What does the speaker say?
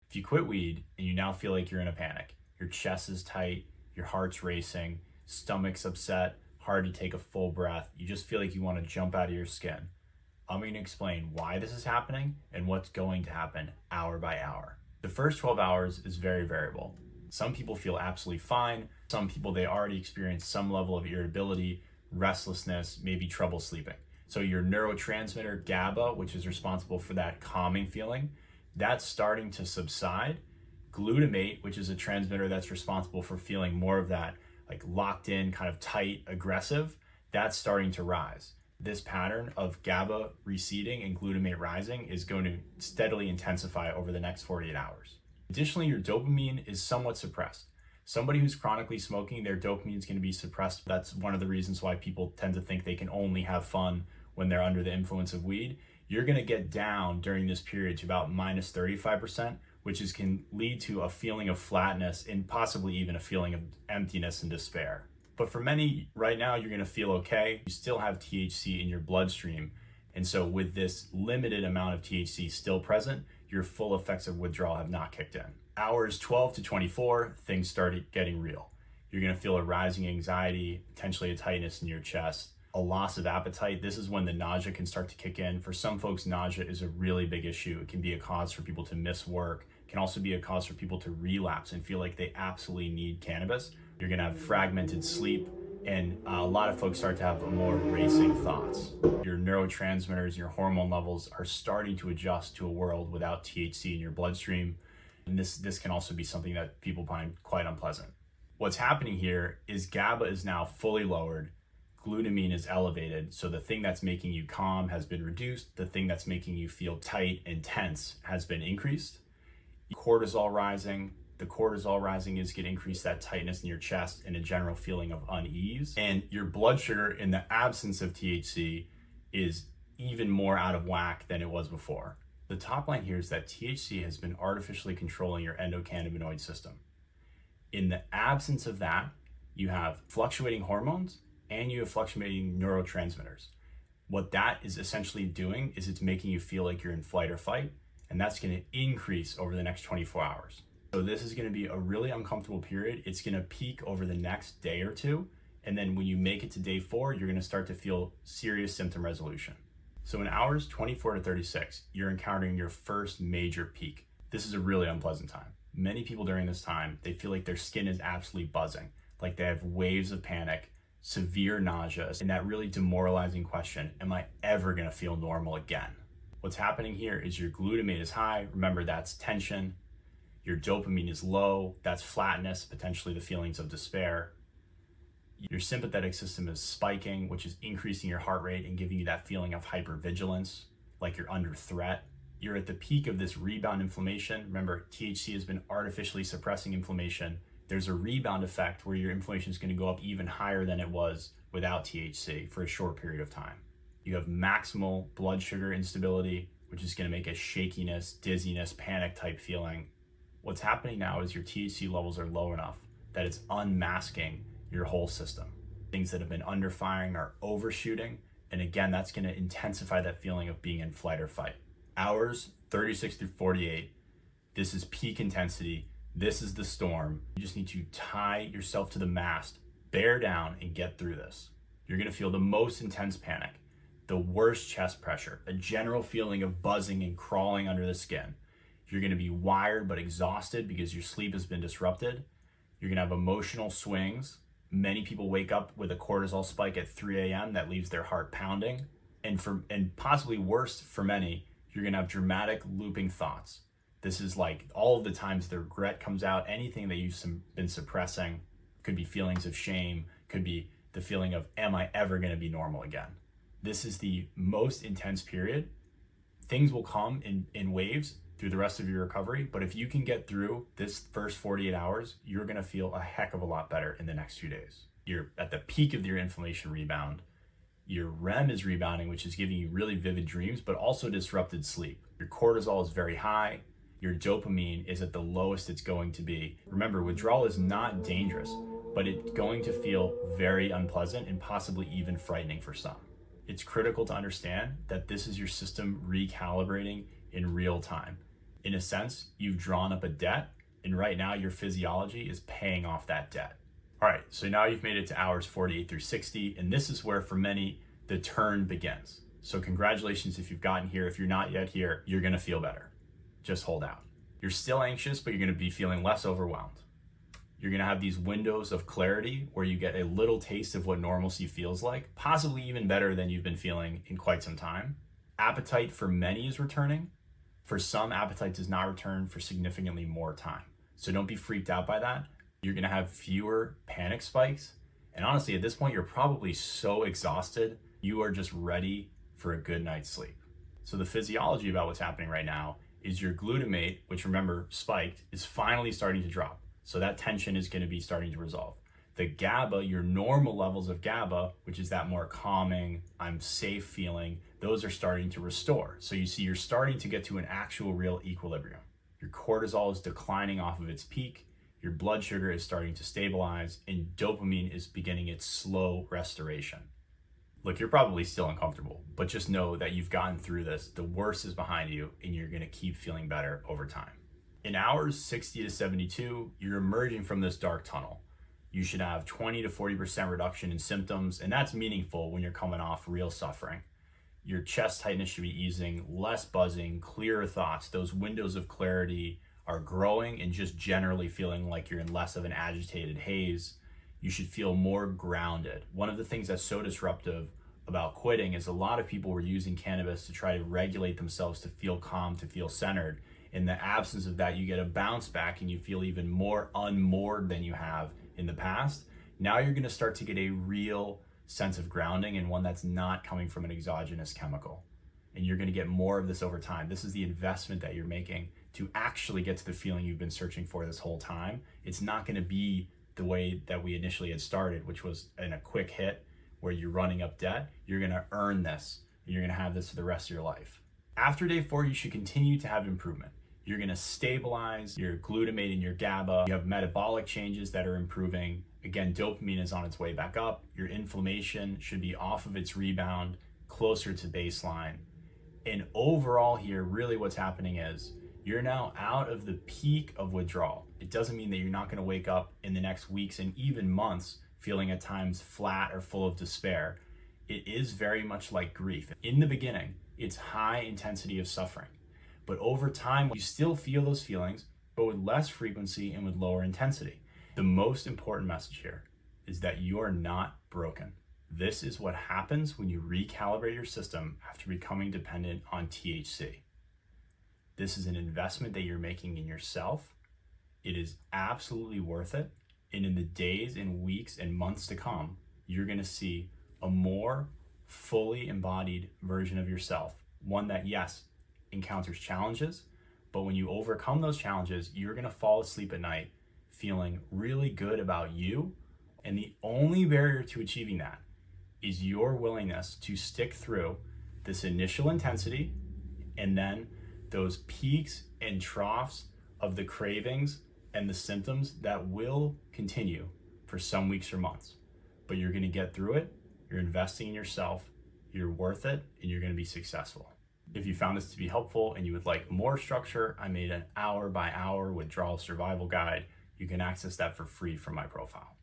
If you quit weed and you now feel like you're in a panic, your chest is tight, your heart's racing, stomach's upset, hard to take a full breath, you just feel like you want to jump out of your skin, I'm going to explain why this is happening and what's going to happen hour by hour. The first 12 hours is very variable. Some people feel absolutely fine. Some people, they already experience some level of irritability, restlessness, maybe trouble sleeping. So your neurotransmitter GABA, which is responsible for that calming feeling, that's starting to subside. Glutamate, which is a transmitter that's responsible for feeling more of that like locked in, kind of tight, aggressive, that's starting to rise. This pattern of GABA receding and glutamate rising is going to steadily intensify over the next 48 hours. Additionally, your dopamine is somewhat suppressed. Somebody who's chronically smoking, their dopamine is going to be suppressed. That's one of the reasons why people tend to think they can only have fun when they're under the influence of weed. You're going to get down during this period to about minus 35%, which can lead to a feeling of flatness and possibly even a feeling of emptiness and despair. But for many, right now, you're going to feel okay. You still have THC in your bloodstream. And so with this limited amount of THC still present, your full effects of withdrawal have not kicked in. Hours 12 to 24, things started getting real. You're going to feel a rising anxiety, potentially a tightness in your chest, a loss of appetite. This is when the nausea can start to kick in. For some folks, nausea is a really big issue. It can be a cause for people to miss work. It can also be a cause for people to relapse and feel like they absolutely need cannabis. You're going to have fragmented sleep, and a lot of folks start to have more racing thoughts. Your neurotransmitters, your hormone levels are starting to adjust to a world without THC in your bloodstream. And this can also be something that people find quite unpleasant. What's happening here is GABA is now fully lowered. Glutamine is elevated. So the thing that's making you calm has been reduced. The thing that's making you feel tight and tense has been increased. Cortisol rising. The cortisol rising is going to increase that tightness in your chest and a general feeling of unease. And your blood sugar in the absence of THC is even more out of whack than it was before. The top line here is that THC has been artificially controlling your endocannabinoid system. In the absence of that, you have fluctuating hormones and you have fluctuating neurotransmitters. What that is essentially doing is it's making you feel like you're in flight or fight, and that's going to increase over the next 24 hours. So this is going to be a really uncomfortable period. It's going to peak over the next day or two. And then when you make it to day 4, you're going to start to feel serious symptom resolution. So in hours 24 to 36, you're encountering your first major peak. This is a really unpleasant time. Many people during this time, they feel like their skin is absolutely buzzing, like they have waves of panic, severe nausea, and that really demoralizing question, am I ever going to feel normal again? What's happening here is your glutamate is high. Remember, that's tension. Your dopamine is low, that's flatness, potentially the feelings of despair. Your sympathetic system is spiking, which is increasing your heart rate and giving you that feeling of hypervigilance, like you're under threat. You're at the peak of this rebound inflammation. Remember, THC has been artificially suppressing inflammation. There's a rebound effect where your inflammation is going to go up even higher than it was without THC for a short period of time. You have maximal blood sugar instability, which is going to make a shakiness, dizziness, panic type feeling. What's happening now is your THC levels are low enough that it's unmasking your whole system. Things that have been under firing are overshooting. And again, that's going to intensify that feeling of being in flight or fight. Hours 36 through 48, this is peak intensity. This is the storm. You just need to tie yourself to the mast, bear down, and get through this. You're going to feel the most intense panic, the worst chest pressure, a general feeling of buzzing and crawling under the skin. You're going to be wired but exhausted because your sleep has been disrupted. You're going to have emotional swings. Many people wake up with a cortisol spike at 3 a.m. that leaves their heart pounding. And possibly worse for many, you're going to have dramatic looping thoughts. This is like all of the times the regret comes out, anything that you've been suppressing. Could be feelings of shame, could be the feeling of, am I ever going to be normal again? This is the most intense period. Things will come in waves through the rest of your recovery. But if you can get through this first 48 hours, you're going to feel a heck of a lot better in the next few days. You're at the peak of your inflammation rebound. Your REM is rebounding, which is giving you really vivid dreams, but also disrupted sleep. Your cortisol is very high. Your dopamine is at the lowest it's going to be. Remember, withdrawal is not dangerous, but it's going to feel very unpleasant and possibly even frightening for some. It's critical to understand that this is your system recalibrating in real time. In a sense, you've drawn up a debt, and right now your physiology is paying off that debt. All right, so now you've made it to hours 48 through 60, and this is where, for many, the turn begins. So congratulations if you've gotten here. If you're not yet here, you're gonna feel better. Just hold out. You're still anxious, but you're gonna be feeling less overwhelmed. You're gonna have these windows of clarity where you get a little taste of what normalcy feels like, possibly even better than you've been feeling in quite some time. Appetite for many is returning. For some, appetite does not return for significantly more time. So don't be freaked out by that. You're gonna have fewer panic spikes. And honestly, at this point, you're probably so exhausted, you are just ready for a good night's sleep. So the physiology about what's happening right now is your glutamate, which remember spiked, is finally starting to drop. So that tension is gonna be starting to resolve. The GABA, your normal levels of GABA, which is that more calming, I'm safe feeling, those are starting to restore. So you see, you're starting to get to an actual real equilibrium. Your cortisol is declining off of its peak, your blood sugar is starting to stabilize, and dopamine is beginning its slow restoration. Look, you're probably still uncomfortable, but just know that you've gotten through this. The worst is behind you, and you're gonna keep feeling better over time. In hours 60 to 72, you're emerging from this dark tunnel. You should have 20 to 40% reduction in symptoms, and that's meaningful when you're coming off real suffering. Your chest tightness should be easing, less buzzing, clearer thoughts. Those windows of clarity are growing and just generally feeling like you're in less of an agitated haze. You should feel more grounded. One of the things that's so disruptive about quitting is a lot of people were using cannabis to try to regulate themselves, to feel calm, to feel centered. In the absence of that, you get a bounce back and you feel even more unmoored than you have in the past. Now you're gonna start to get a real sense of grounding, and one that's not coming from an exogenous chemical. And you're gonna get more of this over time. This is the investment that you're making to actually get to the feeling you've been searching for this whole time. It's not gonna be the way that we initially had started, which was in a quick hit where you're running up debt. You're gonna earn this, and you're gonna have this for the rest of your life. After day 4, you should continue to have improvement. You're gonna stabilize your glutamate and your GABA. You have metabolic changes that are improving. Again, dopamine is on its way back up. Your inflammation should be off of its rebound, closer to baseline. And overall here, really what's happening is you're now out of the peak of withdrawal. It doesn't mean that you're not gonna wake up in the next weeks and even months feeling at times flat or full of despair. It is very much like grief. In the beginning, it's high intensity of suffering. But over time, you still feel those feelings, but with less frequency and with lower intensity. The most important message here is that you are not broken. This is what happens when you recalibrate your system after becoming dependent on THC. This is an investment that you're making in yourself. It is absolutely worth it. And in the days and weeks and months to come, you're gonna see a more fully embodied version of yourself. One that, yes, encounters challenges, but when you overcome those challenges, you're gonna fall asleep at night feeling really good about you. And the only barrier to achieving that is your willingness to stick through this initial intensity and then those peaks and troughs of the cravings and the symptoms that will continue for some weeks or months. But you're gonna get through it, you're investing in yourself, you're worth it, and you're gonna be successful. If you found this to be helpful and you would like more structure, I made an hour-by-hour withdrawal survival guide. You can access that for free from my profile.